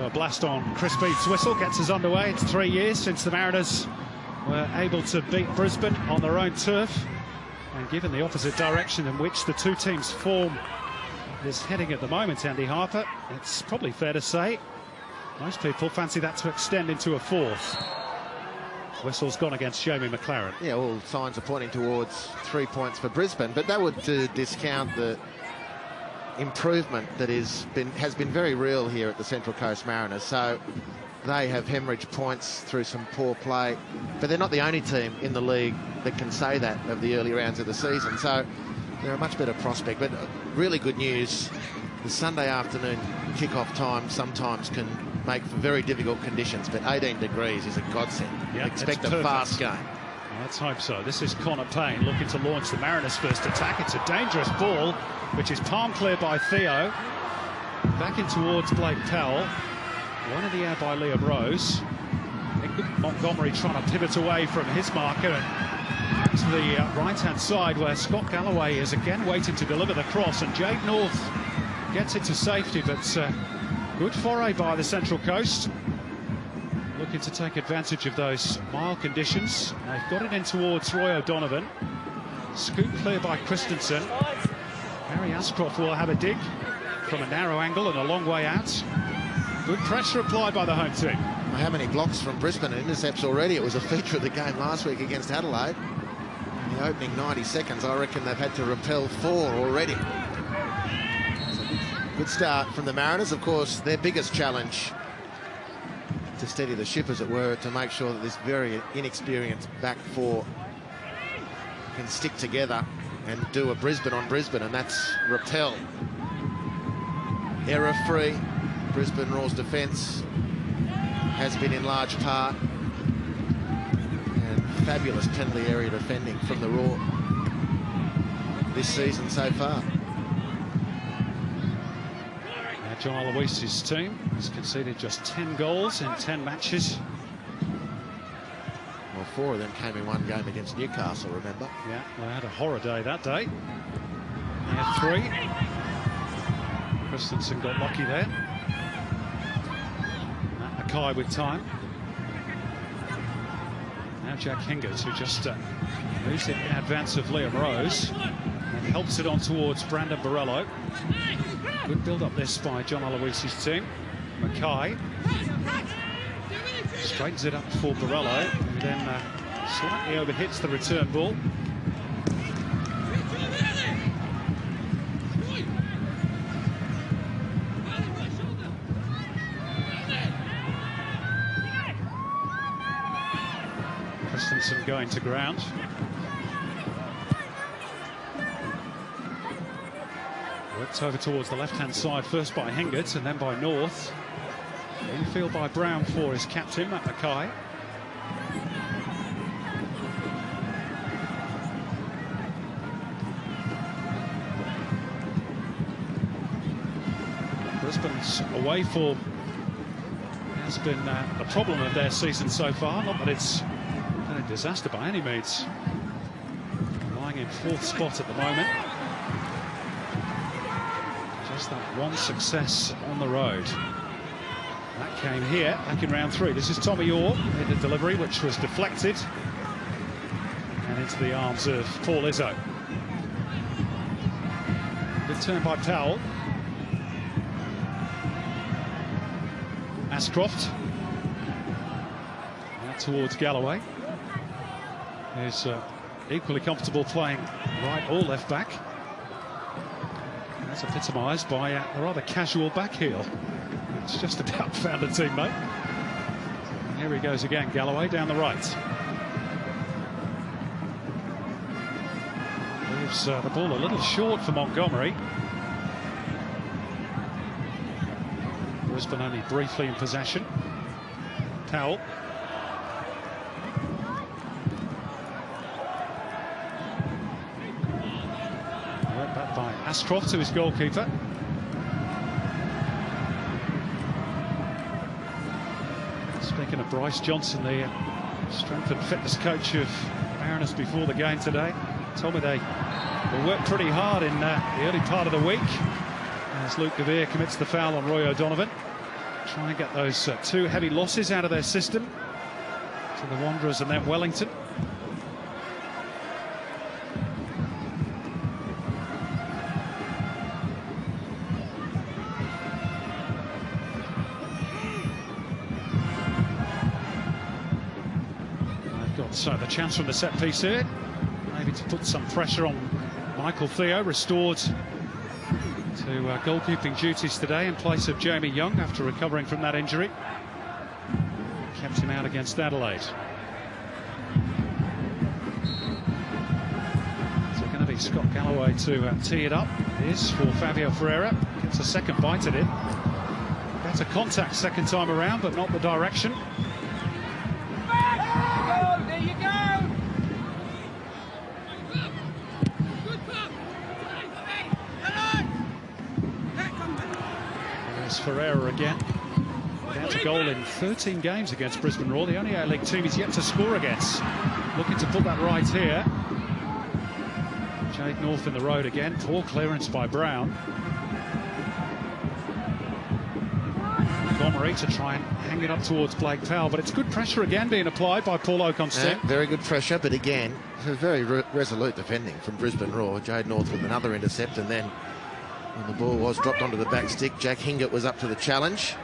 So a blast on Chris Beatt's whistle gets us underway. It's 3 years since the Mariners were able to beat Brisbane on their own turf. And given the opposite direction in which the two teams' form is heading at the moment, Andy Harper, it's probably fair to say most people fancy that to extend into a fourth. Whistle's gone against Jamie McLaren. Yeah, all signs are pointing towards 3 points for Brisbane, but that would discount the improvement that has been very real here at the Central Coast Mariners. So they have hemorrhaged points through some poor play, but they're not the only team in the league that can say that of the early rounds of the season. So they're a much better prospect. But really good news, the Sunday afternoon kickoff time sometimes can make for very difficult conditions, but 18 degrees is a godsend. Yep, expect a fast game. Well, let's hope so. This is Connor Payne looking to launch the Mariners' first attack. It's a dangerous ball, which is palm clear by Theo. Back in towards Blake Powell. One in the air by Liam Rose. Montgomery trying to pivot away from his marker and to the right-hand side, where Scott Galloway is again waiting to deliver the cross, and Jade North gets it to safety, but good foray by the Central Coast, looking to take advantage of those mild conditions. They've got it in towards Roy O'Donovan. Scoop clear by Christensen. Harry Ashcroft will have a dig from a narrow angle and a long way out. Good pressure applied by the home team. Well, how many blocks from Brisbane and intercepts already? It was a feature of the game last week against Adelaide. In the opening 90 seconds, I reckon they've had to repel 4 already. Good start from the Mariners. Of course, their biggest challenge, to steady the ship, as it were, to make sure that this very inexperienced back four can stick together and do a Brisbane on Brisbane, and that's repel. Error-free. Brisbane Roar's defence has been in large part, and fabulous penalty area defending from the Roar this season so far. John Aloisi's team has conceded just 10 goals in 10 matches. Well, 4 of them came in one game against Newcastle, remember? Yeah, they had a horror day that day. They had 3. Christensen got lucky there. Matt Mackay with time. Now Jack Hingert, who just moves it in advance of Liam Rose and helps it on towards Brandon Borrello. Good build-up this by John Aloisi's team. Mackay straightens it up for Borrello, and then slightly overhits the return ball. Christensen going to ground. Worked over towards the left-hand side, first by Hingert and then by North. Infield by Brown for his captain, Matt Mackay. Brisbane's away form has been the problem of their season so far. Not that it's been a disaster by any means. Lying in 4th spot at the moment. Just that one success on the road. That came here back in round 3. This is Tommy Orr in the delivery, which was deflected and into the arms of Paul Izzo. Good turn by Powell. Ashcroft. Now towards Galloway, who's equally comfortable playing right or left back. That's epitomised by a rather casual back heel. It's just about found a teammate. And here he goes again, Galloway down the right. Leaves the ball a little short for Montgomery. Brisbane only briefly in possession. Powell. Back by Ashcroft to his goalkeeper. Speaking of Bryce Johnson, the strength and fitness coach of Mariners before the game today, told me they will work pretty hard in the early part of the week as Luke Gavere commits the foul on Roy O'Donovan. try and get those two heavy losses out of their system to the Wanderers and then Wellington. They've got the chance from the set piece here, maybe to put some pressure on Michael Theo, restored to goalkeeping duties today in place of Jamie Young after recovering from that injury. Kept him out against Adelaide. So going to be Scott Galloway to tee it up. It is for Fabio Ferreira. Gets a second bite at it. Better contact second time around, but not the direction. There you go! There's Ferreira again. Down to goal in 13 games against Brisbane Roar. The only A-League team he's yet to score against. Looking to put that right here. Jade North in the road again. Poor clearance by Brown. Montgomery to try and hang it up towards Blake Powell, but it's good pressure again being applied by Paul Okonstein. Yeah, very good pressure, but again, very resolute defending from Brisbane Roar. Jade North with another intercept, and then when the ball was dropped onto the back stick, Jack Hingett was up to the challenge.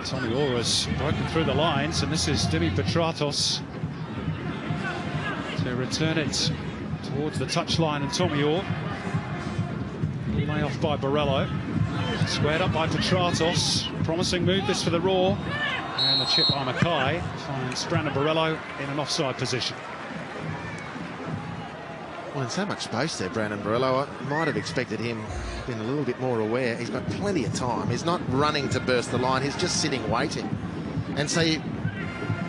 Tommy Orr has broken through the lines, and this is Dimi Petratos to return it towards the touchline, and Tommy Orr. Lay off by Borrello. Squared up by Petratos. Promising move this for the Roar. And the chip by Mackay finds Brandon Borrello in an offside position. Well, in so much space there, Brandon Borrello. I might have expected him being a little bit more aware. He's got plenty of time. He's not running to burst the line. He's just sitting waiting. And so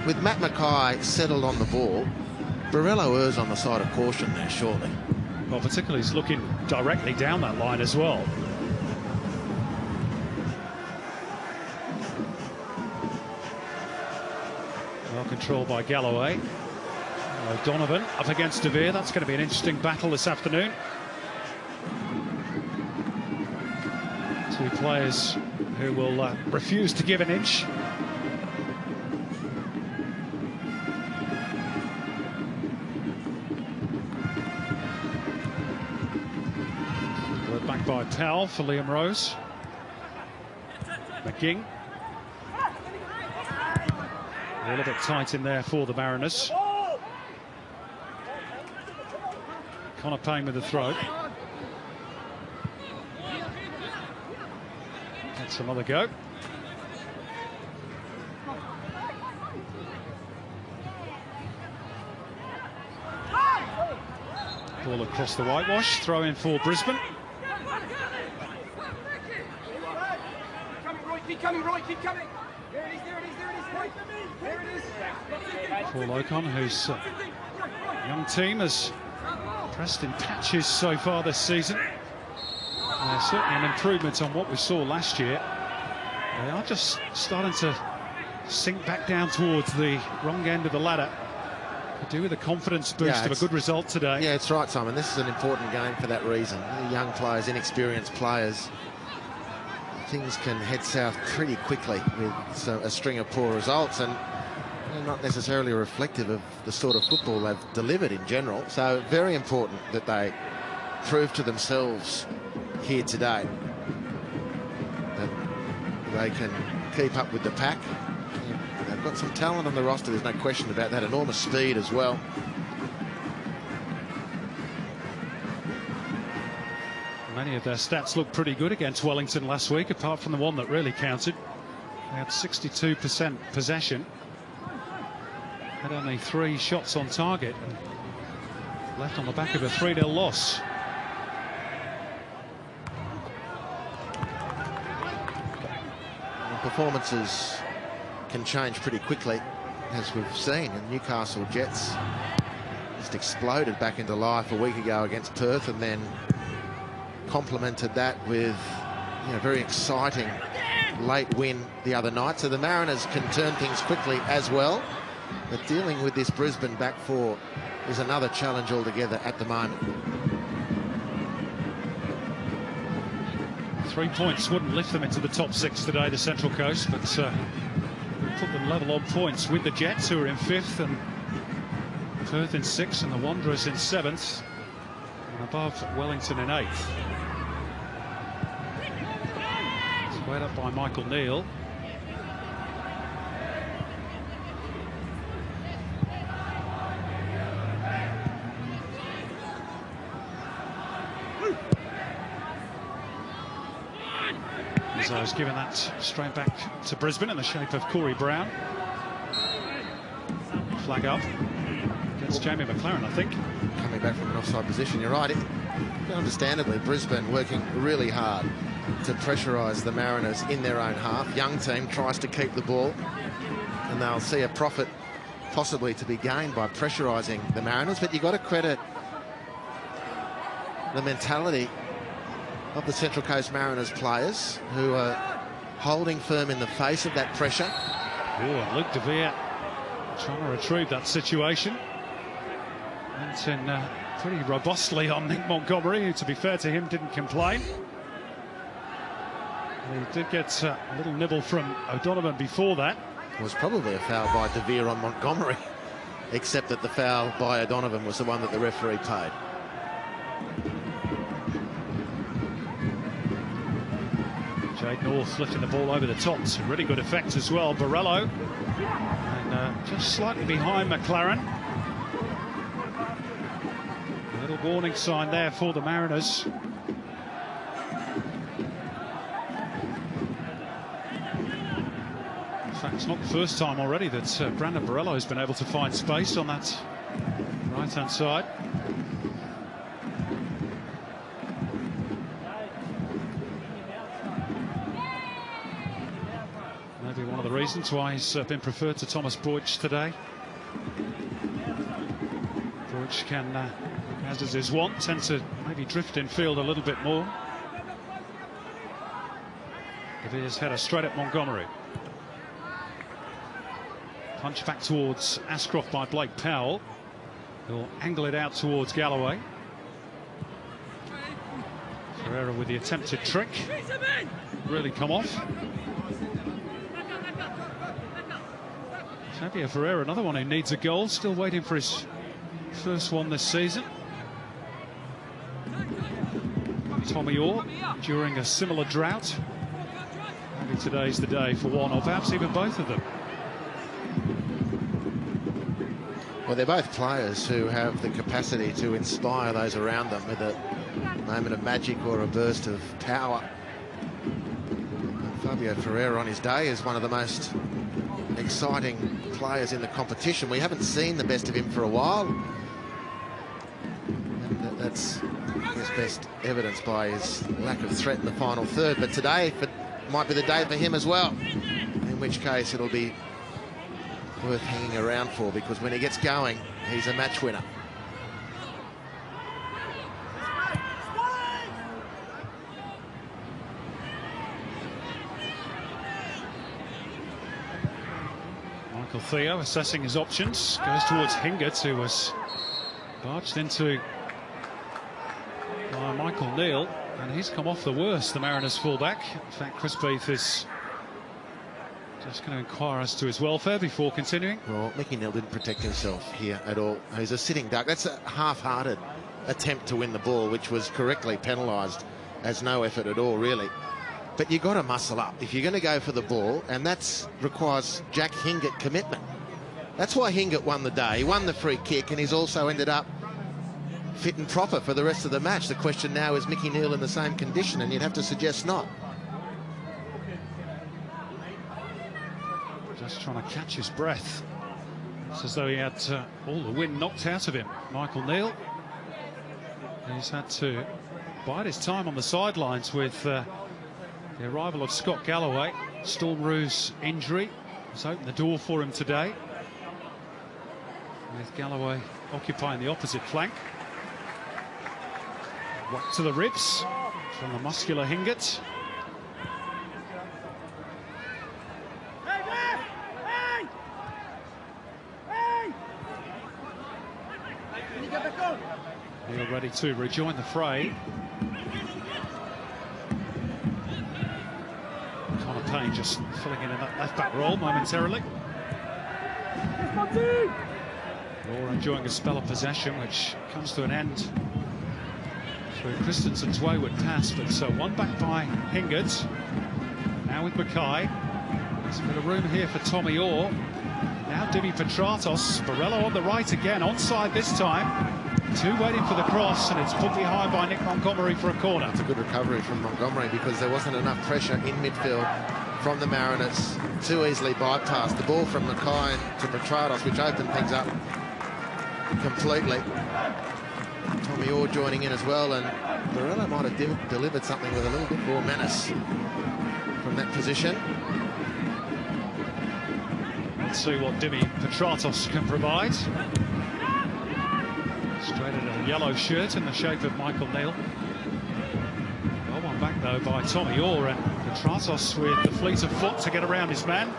with Matt Mackay settled on the ball, Borrello errs on the side of caution there shortly. Well, particularly he's looking directly down that line as well. Well controlled by Galloway. O'Donovan up against De Vere. That's going to be an interesting battle this afternoon. Two players who will refuse to give an inch. Work back by Powell for Liam Rose. McGing. A little bit tight in there for the Mariners. Connor Payne with the throw. That's another go. Ball across the whitewash. Throw in for Brisbane. Keep coming, Roy, keep coming. There it is, there it is, there it is, Roy. There it is. Paul Ocon, whose young team has pressed in patches so far this season. Certainly an improvement on what we saw last year. They are just starting to sink back down towards the wrong end of the ladder. Could do with a confidence boost of a good result today. Yeah, it's right, Simon. This is an important game for that reason. The young players, inexperienced players, things can head south pretty quickly with a string of poor results, and they're not necessarily reflective of the sort of football they've delivered in general. So very important that they prove to themselves here today that they can keep up with the pack. They've got some talent on the roster, there's no question about that. Enormous speed as well. Many of their stats look pretty good against Wellington last week, apart from the one that really counted. They had 62% possession. Had only 3 shots on target and left on the back of a 3-0 loss. Performances can change pretty quickly, as we've seen. And Newcastle Jets just exploded back into life a week ago against Perth, and then complemented that with a very exciting late win the other night. So the Mariners can turn things quickly as well. But dealing with this Brisbane back four is another challenge altogether at the moment. 3 points wouldn't lift them into the top 6 today, the Central Coast, but put them level on points with the Jets, who are in 5th, and Perth in 6th, and the Wanderers in 7th, and above Wellington in 8th. Squared up by Michael Neal. I was given that straight back to Brisbane in the shape of Corey Brown. Flag up against Jamie McLaren, I think. Coming back from an offside position, you're right. Understandably, Brisbane working really hard to pressurise the Mariners in their own half. Young team tries to keep the ball, and they'll see a profit possibly to be gained by pressurising the Mariners. But you've got to credit the mentality of the Central Coast Mariners players, who are holding firm in the face of that pressure. Oh, Luke De Vere trying to retrieve that situation. Went in pretty robustly on Nick Montgomery, who, to be fair to him, didn't complain. He did get a little nibble from O'Donovan before that. It was probably a foul by De Vere on Montgomery, except that the foul by O'Donovan was the one that the referee paid. Jade North lifting the ball over the top to really good effect as well. Borello, and just slightly behind McLaren. A little warning sign there for the Mariners. In fact, it's not the first time already that Brandon Borello has been able to find space on that right-hand side. One of the reasons why he's been preferred to Thomas Broich today. Broich can, as is his wont, tend to maybe drift in field a little bit more. De Vere's header straight at Montgomery. Punch back towards Ashcroft by Blake Powell. He'll angle it out towards Galloway. Ferreira with the attempted trick. Really come off. Xavier Ferreira, another one who needs a goal, still waiting for his first one this season. Tommy Orr during a similar drought. Maybe today's the day for one, or perhaps even both of them. Well, they're both players who have the capacity to inspire those around them with a moment of magic or a burst of power. And Fabio Ferreira on his day is one of the most exciting players in the competition. We haven't seen the best of him for a while. And that's, I guess, best evidenced by his lack of threat in the final third. But today might be the day for him as well, in which case it'll be worth hanging around for, because when he gets going, he's a match winner. Michael Theo assessing his options, goes towards Hingert, who was barged into by Michael Neal, and he's come off the worst, the Mariners fullback. In fact, Chris Beath is just going to inquire as to his welfare before continuing. Well, Mickey Neal didn't protect himself here at all. He's a sitting duck. That's a half-hearted attempt to win the ball, which was correctly penalised as no effort at all, really. But you've got to muscle up if you're going to go for the ball, and that requires Jack Hingert commitment. That's why Hingert won the day. He won the free kick, and he's also ended up fit and proper for the rest of the match. The question now is Mickey Neal in the same condition, and you'd have to suggest not. Just trying to catch his breath. It's as though he had all the wind knocked out of him, Michael Neal. He's had to bide his time on the sidelines with the arrival of Scott Galloway. Storm Roo's injury has opened the door for him today, with Galloway occupying the opposite flank. Whack to the ribs from the muscular Hingert. Neal ready to rejoin the fray. Payne just filling in that left-back role momentarily. Law enjoying a spell of possession, which comes to an end through Christensen's wayward pass. But so one back by Hingert. Now with Mackay. There's a bit of room here for Tommy Orr. Now Dimi Petratos. Barello on the right again, onside this time. Two waiting for the cross, and it's put behind by Nick Montgomery for a corner. It's a good recovery from Montgomery because there wasn't enough pressure in midfield from the Mariners. Too easily bypassed. The ball from Mackay to Petratos, which opened things up completely. Tommy Orr joining in as well, and Barello might have delivered something with a little bit more menace from that position. Let's see what Dimi Petratos can provide. Straight in a yellow shirt in the shape of Michael Neal. Well, one back though by Tommy Orr, and Petratos with the fleet of foot to get around his man.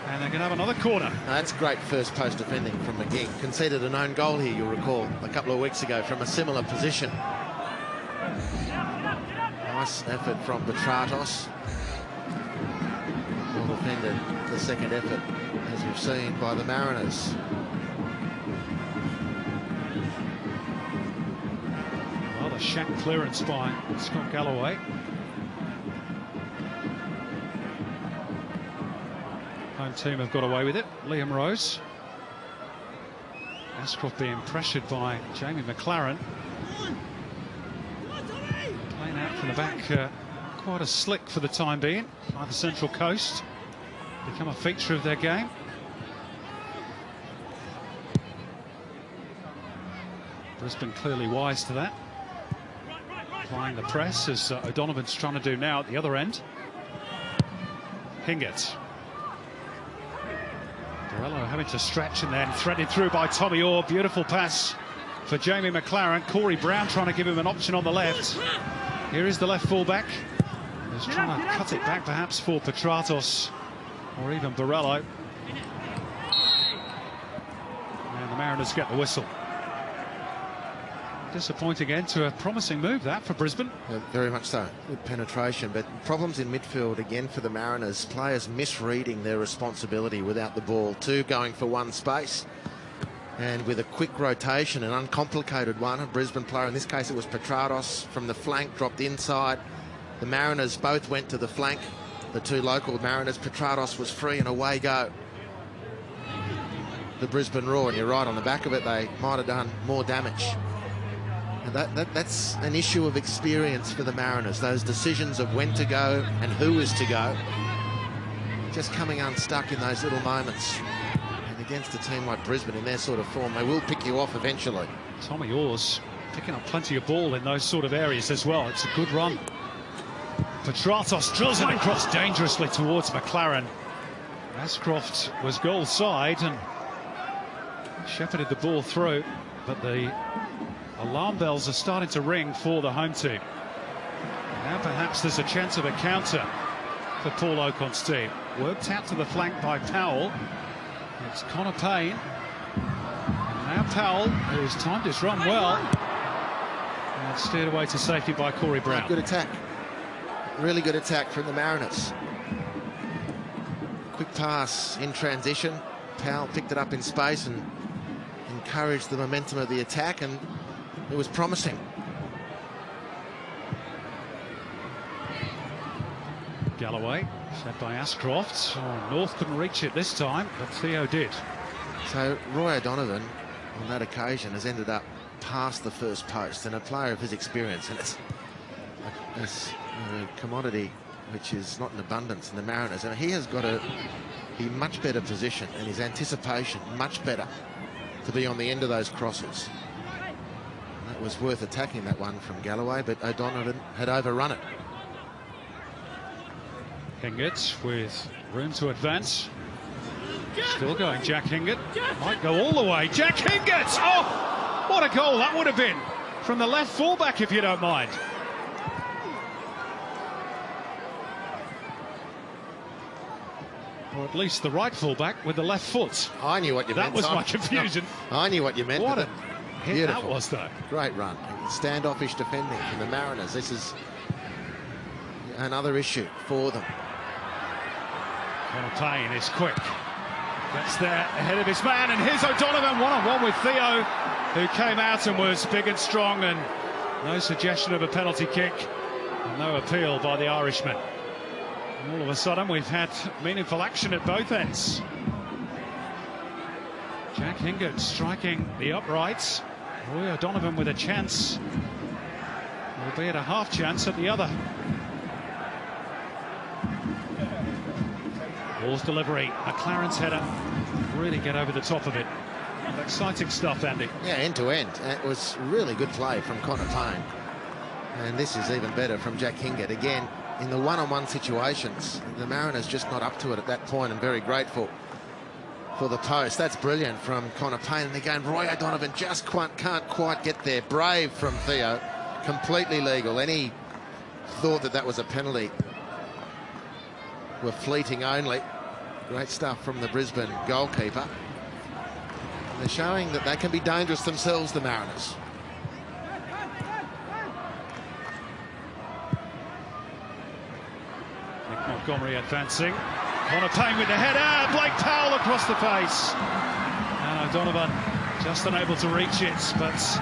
And they're going to have another corner. Now, that's great first post defending from McGee. Conceded an own goal here, you'll recall, a couple of weeks ago from a similar position. Nice effort from Petratos. Well defended, the second effort, as we've seen, by the Mariners. Well, the shack clearance by Scott Galloway. Home team have got away with it. Liam Rose. Ashcroft being pressured by Jamie McLaren. Playing out from the back, quite a slick for the time being by the Central Coast. Become a feature of their game. Brisbane clearly wise to that. Applying the press as O'Donovan's trying to do now at the other end. Hingert. Barello having to stretch and then threaded through by Tommy Orr. Beautiful pass for Jamie McLaren. Corey Brown trying to give him an option on the left. Here is the left fullback. He's trying to cut it back perhaps for Petratos or even Barello. And the Mariners get the whistle. Disappointing end to a promising move that for Brisbane. Yeah, very much so. Good penetration, but problems in midfield again for the Mariners. Players misreading their responsibility without the ball. Two going for one space. And with a quick rotation, an uncomplicated one, a Brisbane player, in this case it was Petratos, from the flank, dropped inside. The Mariners both went to the flank. The two local Mariners, Petratos was free and away go. The Brisbane Roar, and you're right, on the back of it, they might have done more damage. And that's an issue of experience for the Mariners. Those decisions of when to go and who is to go. Just coming unstuck in those little moments. And against a team like Brisbane in their sort of form, they will pick you off eventually. Tommy Orr's picking up plenty of ball in those sort of areas as well. It's a good run. Petratos drills it across dangerously towards McLaren. Ashcroft was goal side and shepherded the ball through, but the alarm bells are starting to ring for the home team. Now perhaps there's a chance of a counter for Paul Ocon's team. Worked out to the flank by Powell. It's Connor Payne. And now Powell, who's timed his run well. And steered away to safety by Corey Brown. Good attack. Really good attack from the Mariners. Quick pass in transition. Powell picked it up in space and encouraged the momentum of the attack, and it was promising. Galloway, set by Ashcroft. Oh, North couldn't reach it this time, but Theo did. So Roy O'Donovan, on that occasion, has ended up past the first post, and a player of his experience, and it's a commodity which is not in abundance in the Mariners, and he has got to be much better positioned, and his anticipation much better to be on the end of those crosses. That was worth attacking, that one from Galloway, but O'Donovan had overrun it. Hingert with room to advance. Still going, Jack Hingert. Might go all the way. Jack Hingert! Oh, what a goal that would have been from the left fullback, if you don't mind. Or at least the right fullback with the left foot. I knew what you meant. That was my confusion. I knew what you meant. What a hit beautiful. that was, though. Great run. Standoffish defending from the Mariners. This is another issue for them. Connor Payne is quick. Gets there ahead of his man, and here's O'Donovan one-on-one with Theo, who came out and was big and strong, and no suggestion of a penalty kick, and no appeal by the Irishman. And all of a sudden, we've had meaningful action at both ends. Jack Hingert striking the uprights. Roy O'Donovan with a chance, albeit a half chance at the other. Ball's delivery, McLaren's header, really get over the top of it. And exciting stuff, Andy. Yeah, end to end. It was really good play from Connor Payne. And this is even better from Jack Hingert. Again, in the one-on-one situations, the Mariners just not up to it at that point, and very grateful for the post. That's brilliant from Connor Payne. And again, Roy O'Donovan just can't quite get there. Brave from Theo. Completely legal. Any thought that that was a penalty were fleeting only. Great stuff from the Brisbane goalkeeper. And they're showing that they can be dangerous themselves, the Mariners. Nick Montgomery advancing. Connor Payne with the header. Blake Powell across the face. And O'Donovan just unable to reach it. But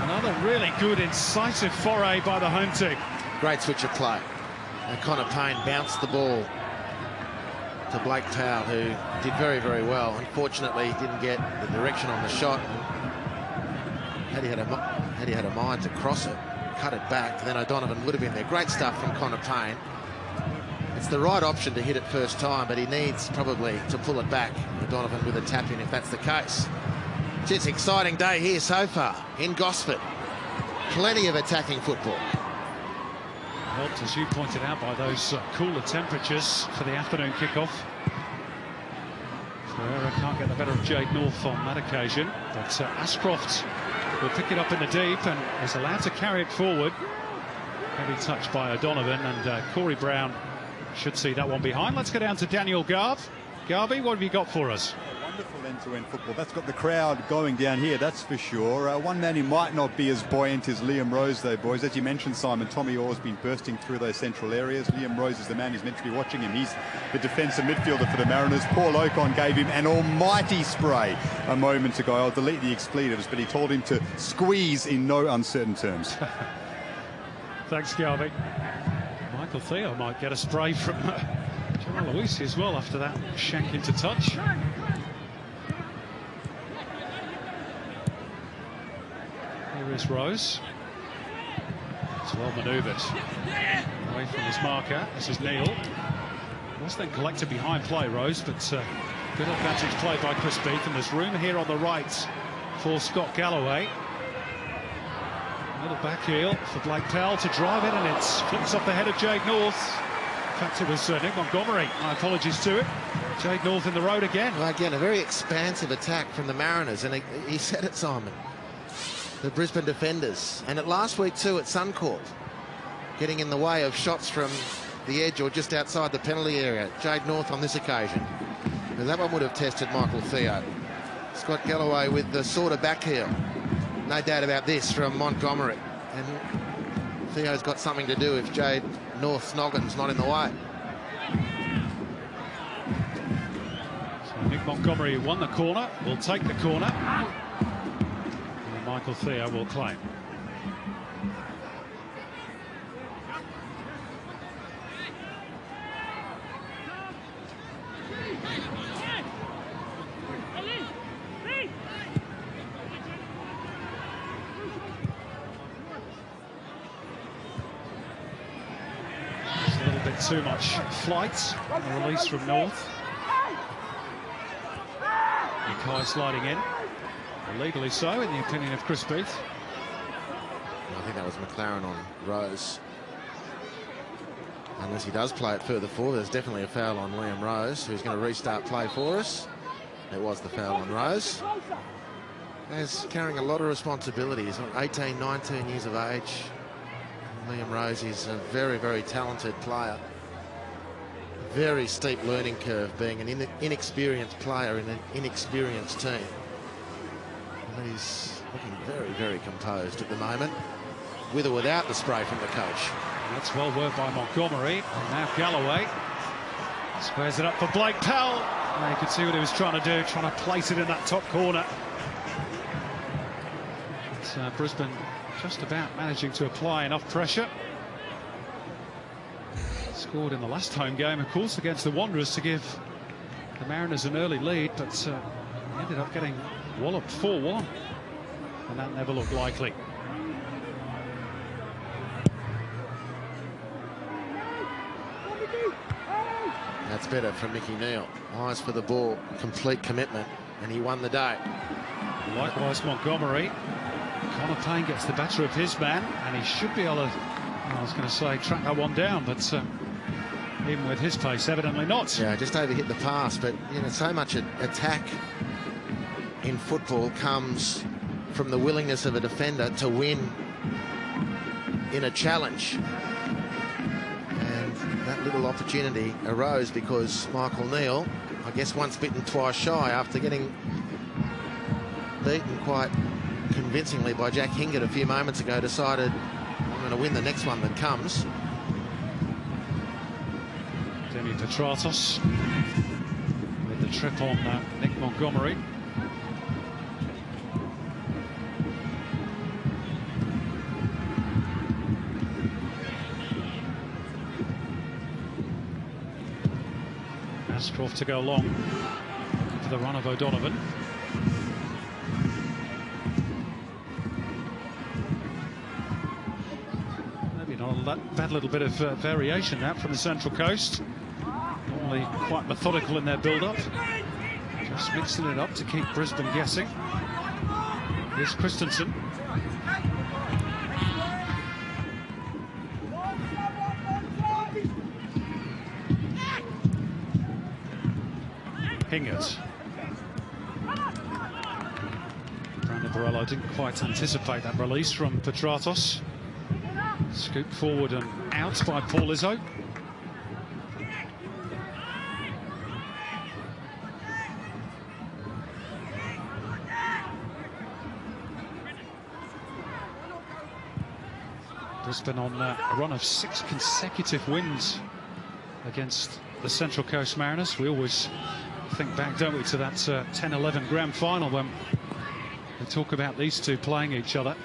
another really good, incisive foray by the home team. Great switch of play. And Connor Payne bounced the ball to Blake Powell, who did very, very well. Unfortunately, didn't get the direction on the shot. Had he had a mind to cross it, cut it back, then O'Donovan would have been there. Great stuff from Connor Payne. It's the right option to hit it first time, but he needs probably to pull it back. O'Donovan with a tap in if that's the case. It's an exciting day here so far in Gosford. Plenty of attacking football. Helped, as you pointed out, by those cooler temperatures for the afternoon kickoff. Ferreira can't get the better of Jade North on that occasion, but Ashcroft will pick it up in the deep and is allowed to carry it forward. Heavy touch by O'Donovan, and Corey Brown should see that one behind. Let's go down to Daniel Garb. Garby, what have you got for us? Wonderful end-to-end football. That's got the crowd going down here, that's for sure. One man who might not be as buoyant is Liam Rose, though, boys. As you mentioned, Simon, Tommy Orr's been bursting through those central areas. Liam Rose is the man who's meant to be watching him. He's the defensive midfielder for the Mariners. Paul Ocon gave him an almighty spray a moment ago. I'll delete the expletives, but he told him to squeeze in no uncertain terms. Thanks, Garby. Michael Theo might get a spray from Jamal Luisi as well after that shank into touch. Here is Rose. It's well manoeuvred away from his marker. This is Neil. Was then collected behind play, Rose, but good advantage play by Chris Beath, and there's room here on the right for Scott Galloway. A little back heel for Blake Powell to drive it, and it flips off the head of Jade North. In fact, it was Nick Montgomery. My apologies to it. Jade North in the road again. Well, again, a very expansive attack from the Mariners, and he said it, Simon. The Brisbane defenders, and at last week too at Suncorp, getting in the way of shots from the edge or just outside the penalty area. Jade North on this occasion. And that one would have tested Michael Theo. Scott Galloway with the sort of back heel. No doubt about this from Montgomery. And Theo's got something to do if Jade North's noggin's not in the way. So Nick Montgomery, who won the corner, will take the corner. And Michael Theo will claim. Too much flight on the release from North. Mackay sliding in, illegally so in the opinion of Chris Beath. I think that was McLaren on Rose. Unless he does play it further forward, there's definitely a foul on Liam Rose, who's going to restart play for us. It was the foul on Rose. He's carrying a lot of responsibilities, 18, 19 years of age. Liam Rose is a very, very talented player. Very steep learning curve, being an inexperienced player in an inexperienced team. And he's looking very, very composed at the moment, with or without the spray from the coach. That's well worked by Montgomery. And now Galloway. Squares it up for Blake Powell. You could see what he was trying to do, trying to place it in that top corner. But, Brisbane just about managing to apply enough pressure. Scored in the last home game, of course, against the Wanderers to give the Mariners an early lead, but ended up getting walloped 4-1, and that never looked likely. That's better from Mickey Neal. Eyes for the ball, complete commitment, and he won the day. Likewise, Montgomery. Connor Payne gets the better of his man, and he should be able to, I was going to say, track that one down, but even with his pace, evidently not. Yeah, just overhit the pass, but you know, so much attack in football comes from the willingness of a defender to win in a challenge. And that little opportunity arose because Michael Neal, I guess once bitten, twice shy, after getting beaten quite convincingly by Jack Hingett a few moments ago, decided, I'm going to win the next one that comes. Demi Petratos with the trip on Nick Montgomery. Ashcroft to go long for the run of O'Donovan. Maybe not a bad little bit of variation that from the Central Coast. Normally quite methodical in their build-up. Just mixing it up to keep Brisbane guessing. Here's Christensen. Hingett. Brandon Borrello didn't quite anticipate that release from Petratos. Scooped forward and out by Paul Izzo. Brisbane on a run of 6 consecutive wins against the Central Coast Mariners. We always think back, don't we, to that 10-11 grand final when we talk about these two playing each other.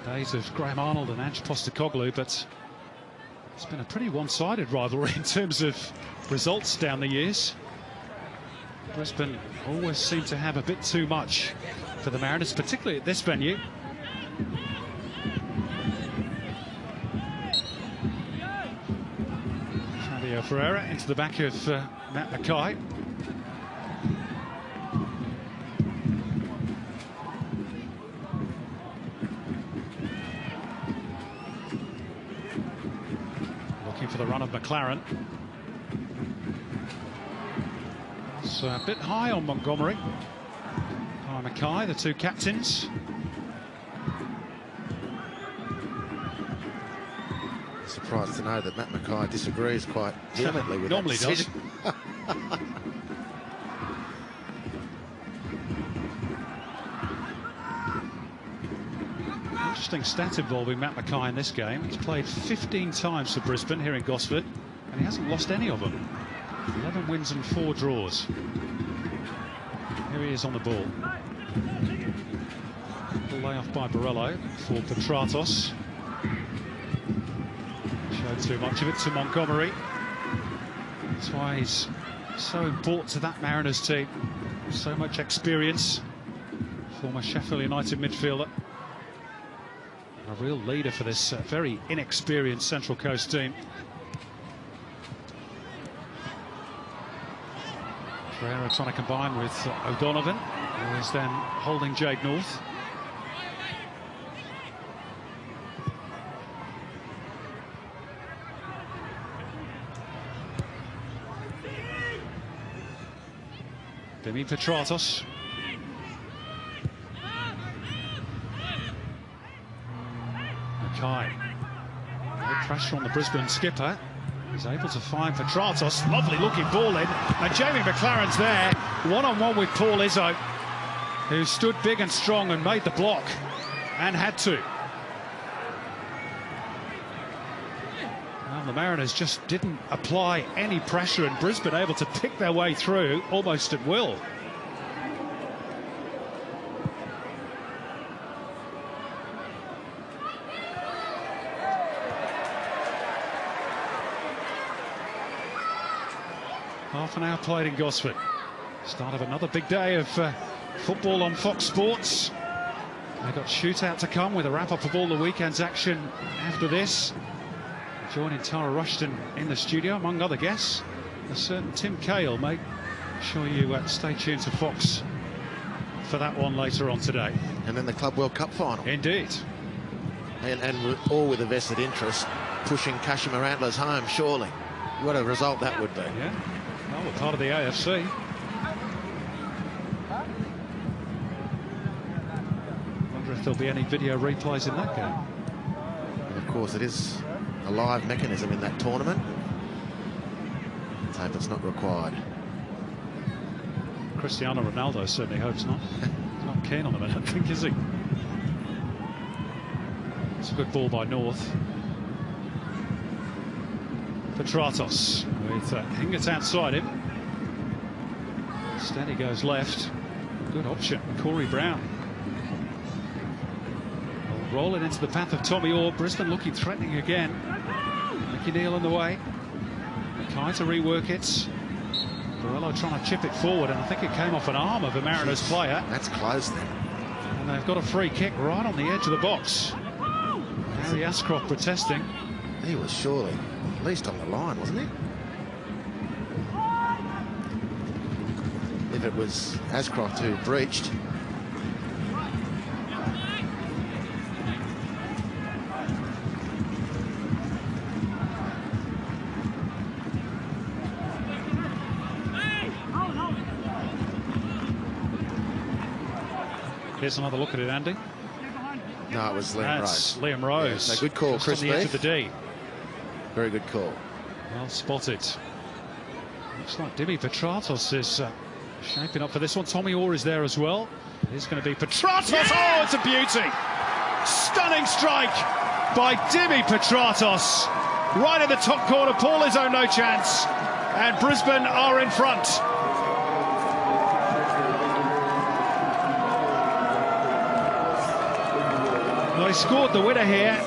Days of Graham Arnold and Ange Postecoglou, but it's been a pretty one-sided rivalry in terms of results down the years. Brisbane always seem to have a bit too much for the Mariners, particularly at this venue. Fabio Ferreira into the back of Matt Mackay. Looking for the run of McLaren. It's a bit high on Montgomery. Mackay, the two captains. Surprised to know that Matt Mackay disagrees quite vehemently with that decision. Does. Interesting stat involving Matt Mackay in this game. He's played 15 times for Brisbane here in Gosford, and he hasn't lost any of them. 11 wins and 4 draws. Here he is on the ball. The layoff by Borrello for Petratos. Showed too much of it to Montgomery. That's why he's so important to that Mariners team. So much experience. Former Sheffield United midfielder. A real leader for this very inexperienced Central Coast team. Ferreira trying to combine with O'Donovan, who is then holding Jade North. Demi Petratos. Mackay. No pressure on the Brisbane skipper. He's able to find Petratos. Lovely looking ball in. And Jamie McLaren's there. One-on-one with Paul Izzo, who stood big and strong and made the block. And had to. Well, The Mariners just didn't apply any pressure, and Brisbane able to pick their way through almost at will. Half an hour played in Gosford. Start of another big day of football on Fox Sports. They've got shootout to come with a wrap-up of all the weekend's action after this. Joining Tara Rushton in the studio, among other guests, a certain Tim Cahill. Make sure you stay tuned to Fox for that one later on today. And then the Club World Cup final. Indeed. And all with a vested interest, pushing Kashima Antlers home, surely. What a result that would be. Yeah, well, we're part of the AFC. Wonder if there'll be any video replays in that game. And of course, it is a live mechanism in that tournament. Let's hope it's not required. Cristiano Ronaldo certainly hopes not. He's not keen on them, I don't think, is he? It's a good ball by North. Petratos with Hingert outside him. Instead he goes left. Good option, Corey Brown. Roll it into the path of Tommy Orr. Brisbane looking threatening again. Mickey Neal in the way. Mackay to rework it. Borello trying to chip it forward, and I think it came off an arm of a Mariners player. That's close then. And they've got a free kick right on the edge of the box. Harry Ashcroft protesting. He was surely at least on the line, wasn't he? If it was Ashcroft who breached. Here's another look at it, Andy. No, it was Liam Rose. Liam Rose. Yeah, so good call, just Chris on the edge of the Beef. D. Very good call. Well spotted. Looks like Dimi Petratos is shaping up for this one. Tommy Orr is there as well. It's going to be Petratos. Oh, it's a beauty. Stunning strike by Dimi Petratos. Right in the top corner. Paul Izzo, no chance. And Brisbane are in front. They scored the winner here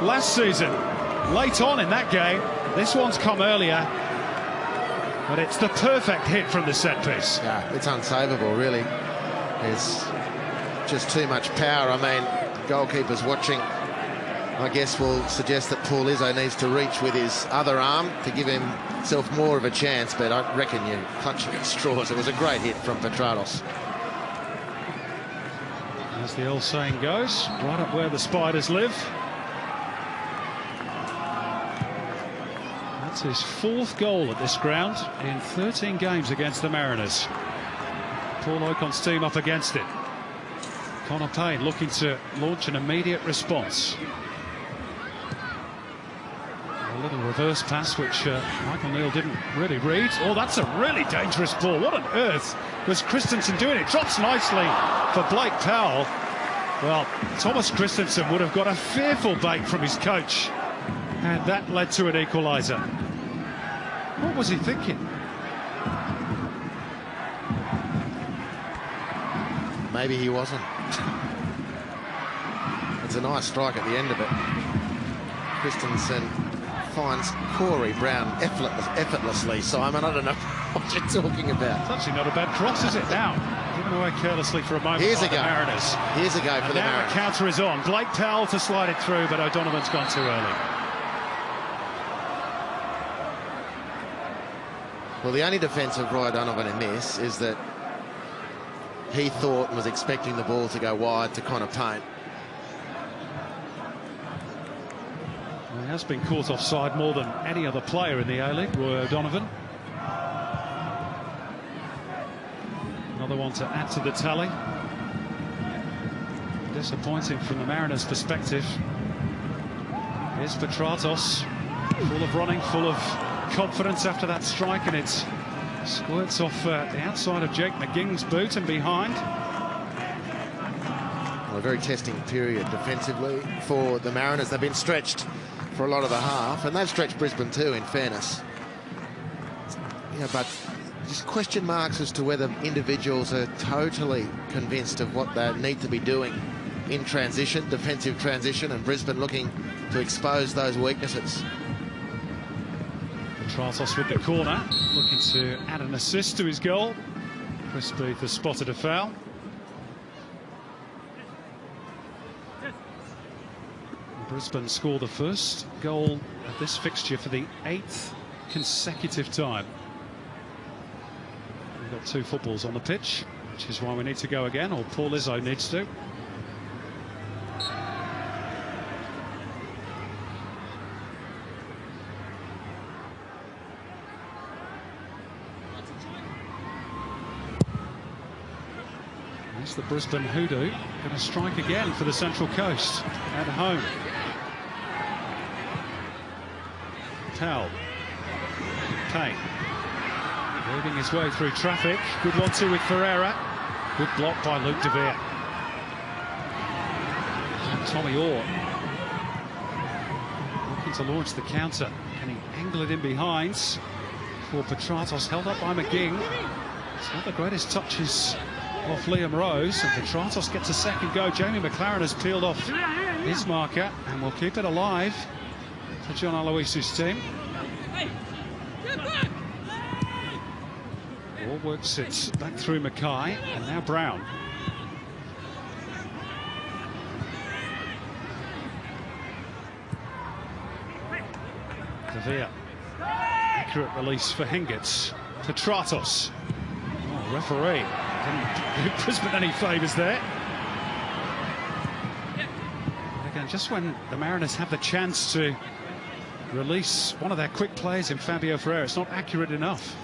last season, late on in that game. This one's come earlier, but it's the perfect hit from the set piece. Yeah, it's unsavable, really. There's just too much power. I mean, goalkeepers watching, I guess, will suggest that Paul Izzo needs to reach with his other arm to give himself more of a chance, but I reckon you're clutching at straws. It was a great hit from Petratos. As the old saying goes, right up where the Spiders live. That's his fourth goal at this ground in 13 games against the Mariners. Paul Ocon's team up against it. Connor Payne looking to launch an immediate response. A little reverse pass which Michael Neal didn't really read. Oh, that's a really dangerous ball. What on earth was Christensen doing? It drops nicely for Blake Powell. Well, Thomas Christensen would have got a fearful bait from his coach, and that led to an equaliser. What was he thinking? Maybe he wasn't. It's a nice strike at the end of it. Christensen finds Corey Brown effortlessly. Simon, I don't know what you're talking about. It's actually not a bad cross, is it? Now, given away carelessly for a moment. Here's by a go. the Mariners. Here's a go for the Now Mariners. the counter is on. Blake Powell to slide it through, but O'Donovan's gone too early. Well, the only defence of Roy Donovan in this is that he thought and was expecting the ball to go wide to Connor Payne. Well, he has been caught offside more than any other player in the A-League, Roy O'Donovan. Another one to add to the tally. Disappointing from the Mariners' perspective. Here's Petratos, full of running, full of confidence after that strike, and it squirts off the outside of Jake McGing's boot and behind. Well, a very testing period defensively for the Mariners. They've been stretched for a lot of the half, and they've stretched Brisbane too, in fairness. Yeah, but just question marks as to whether individuals are totally convinced of what they need to be doing in transition, defensive transition, and Brisbane looking to expose those weaknesses. Petratos with the corner, looking to add an assist to his goal. Chris Booth has spotted a foul. Brisbane score the first goal of this fixture for the 8th consecutive time. We've got 2 footballs on the pitch, which is why we need to go again, or Paul Izzo needs to. It's the Brisbane Hoodoo going to strike again for the Central Coast at home. Powell. Payne. Moving his way through traffic. Good 1-2 with Ferreira. Good block by Luke De Vere. And Tommy Orr. Looking to launch the counter. Can he angle it in behind? For Petratos, held up by McGing. It's not the greatest touches off Liam Rose, and Petratos gets a second go. Jamie McLaren has peeled off his marker, and will keep it alive for John Aloisi's team. Ball works it back through Mackay, and now Brown. De Vere. Accurate release for Hingets. Petratos. Oh, referee didn't do Brisbane any favours there. Again, just when the Mariners have the chance to release one of their quick players in Fabio Ferreira, it's not accurate enough.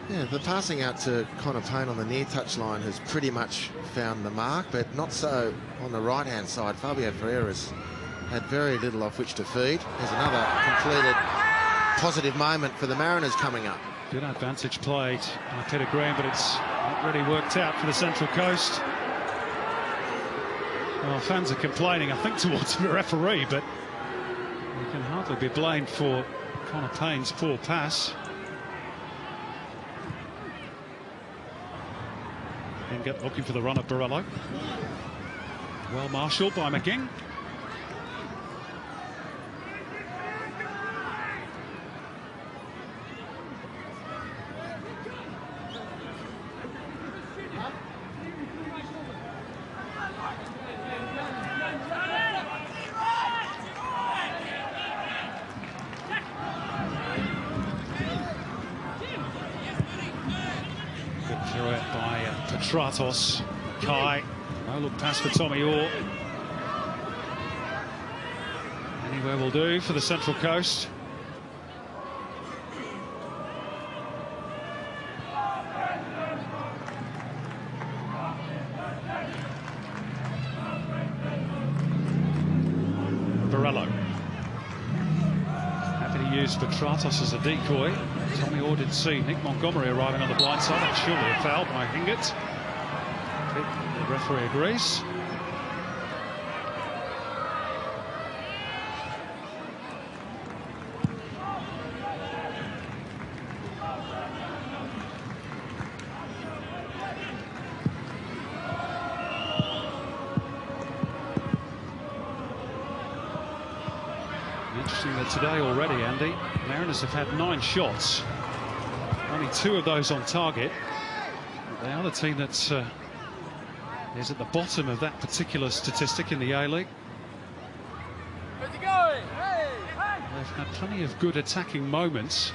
Yeah, the passing out to Connor Payne on the near touch line has pretty much found the mark, but not so on the right-hand side. Fabio Ferreira's had very little off which to feed. There's another completed positive moment for the Mariners coming up. Good advantage played by Peter Graham, but it's not really worked out for the Central Coast. Well, fans are complaining, I think, towards the referee, but he can hardly be blamed for Connor Payne's poor pass. Ingot looking for the run of Borrello. Well marshalled by McGing. Petratos, Kai, no look pass for Tommy Orr. Anywhere will do for the Central Coast. Borrello. Happy to use Petratos as a decoy. Tommy Orr did see Nick Montgomery arriving on the blind side. That's surely a foul by Hingett. The referee agrees. Interesting that today already, Andy, Mariners have had 9 shots. Only 2 of those on target. They are the team that is at the bottom of that particular statistic in the A-League. They've had plenty of good attacking moments.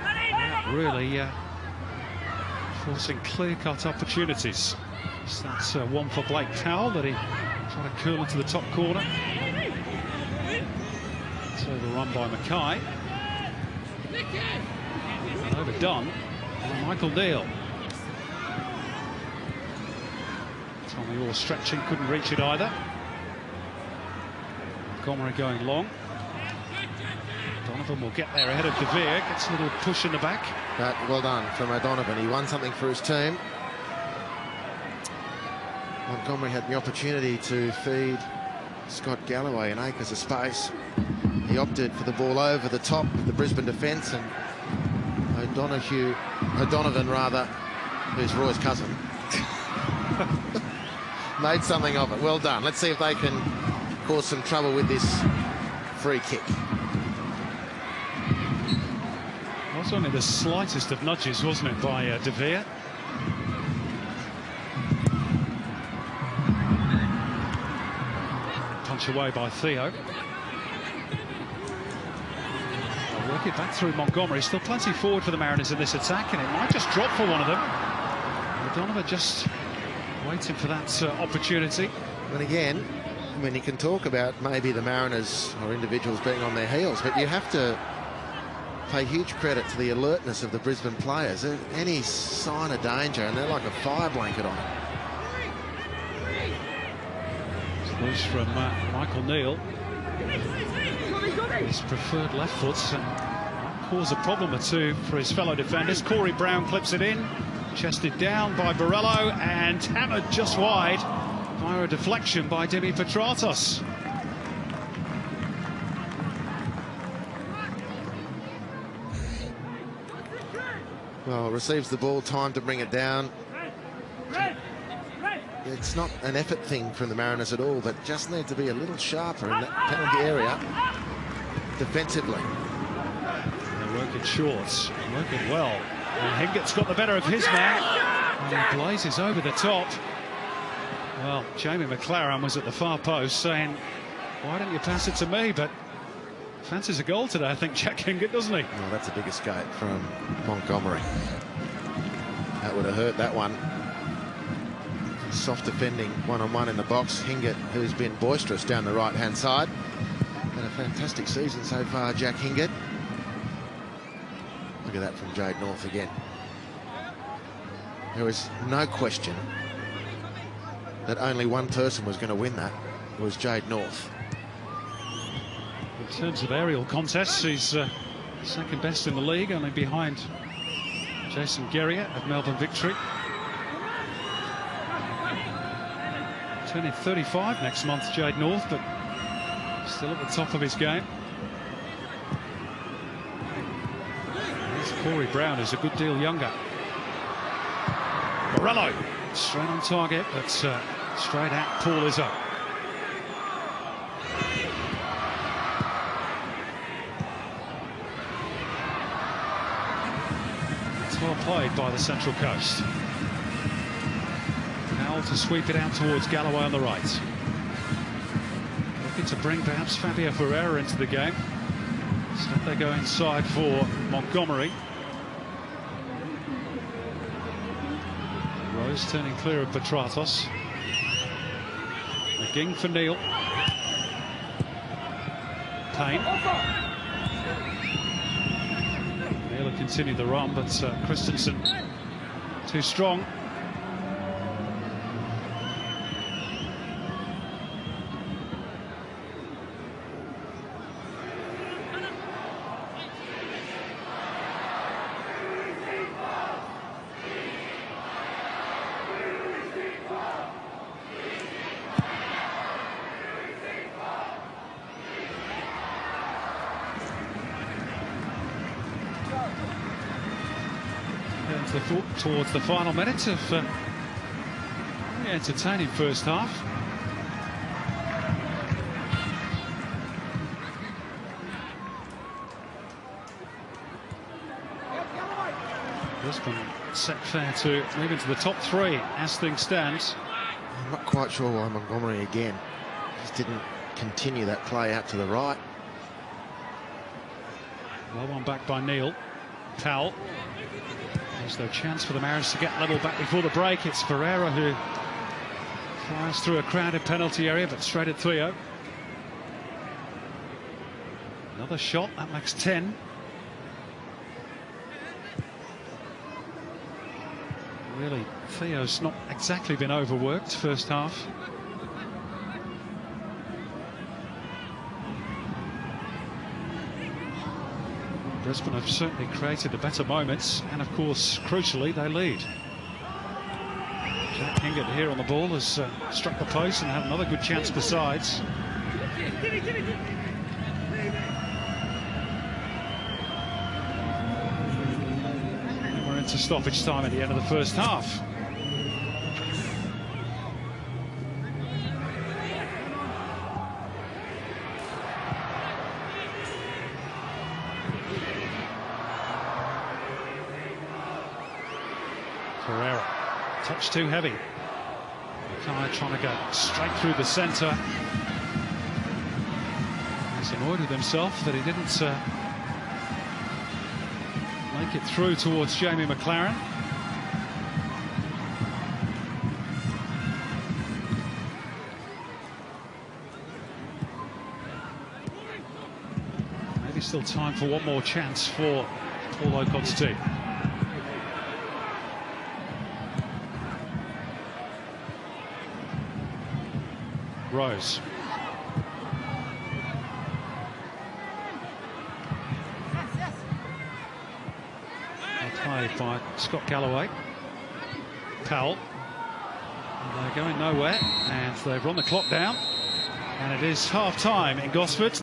Not really forcing clear-cut opportunities. So that's one for Blake Powell that he tried to curl into the top corner. It's overrun by Mackay. Overdone by Michael Neal. Tommy Orr stretching, couldn't reach it either. Montgomery going long. Donovan will get there ahead of De Vere, gets a little push in the back. But well done from O'Donovan. He won something for his team. Montgomery had the opportunity to feed Scott Galloway in acres of space. He opted for the ball over the top of the Brisbane defence, and O'Donovan, who's Roy's cousin, made something of it. Well done. Let's see if they can cause some trouble with this free kick. Was only the slightest of nudges, wasn't it, by De Vere? Punch away by Theo. They'll work it back through Montgomery. Still plenty forward for the Mariners in this attack, and it might just drop for one of them. O'Donovan just waiting for that opportunity. And again, I mean, you can talk about maybe the Mariners or individuals being on their heels, but you have to pay huge credit to the alertness of the Brisbane players. Any sign of danger, and they're like a fire blanket on it. It's loose from Michael Neal. His preferred left foot, and might cause a problem or two for his fellow defenders. Corey Brown clips it in, chested down by Borrello, and hammered just wide via a deflection by Dimi Petratos. Well, receives the ball, time to bring it down. It's not an effort thing from the Mariners at all, but just need to be a little sharper in that penalty area defensively. They're working shorts, working well. And Hingett's got the better of his man, and he blazes over the top. Well, Jamie McLaren was at the far post saying, why don't you pass it to me? But fancies a goal today, I think, Jack Hingett, doesn't he? Well, that's a big escape from Montgomery. That would have hurt that one. Soft defending one-on-one in the box. Hingett, who's been boisterous down the right-hand side. Had a fantastic season so far, Jack Hingett. Look at that from Jade North again. There was no question that only one person was going to win that. It was Jade North. In terms of aerial contests, he's second best in the league, only behind Jason Guerrier of Melbourne Victory. Turning 35 next month, Jade North, but still at the top of his game. There's Corey Brown, who's a good deal younger. Borrello, straight on target, but straight at Paul Izzo. It's well played by the Central Coast. Now to sweep it out towards Galloway on the right. Looking to bring perhaps Fabio Ferreira into the game. Instead they go inside for Montgomery. Rose turning clear of Petratos. McGing for Neal. Payne. Neal will continue the run, but Christensen too strong. Towards the final minutes of entertaining first half. Brisbane set fair to move into the top three as things stand. I'm not quite sure why Montgomery again just didn't continue that play out to the right. Well, one back by Neal. Powell. There's no chance for the Mariners to get level back before the break. It's Ferreira who flies through a crowded penalty area, but straight at Theo. Another shot, that makes 10. Really, Theo's not exactly been overworked first half. Brisbane have certainly created the better moments, and of course, crucially, they lead. Jack Hingett here on the ball has struck the post and had another good chance besides. And we're into stoppage time at the end of the first half. Pereira, touch too heavy. Mackay trying to go straight through the centre. He's annoyed with himself that he didn't make it through towards Jamie McLaren. Maybe still time for one more chance for Paul Ocott's team. Rose. Well played by Scott Galloway. Powell. And they're going nowhere, and they've run the clock down. And it is half-time in Gosford.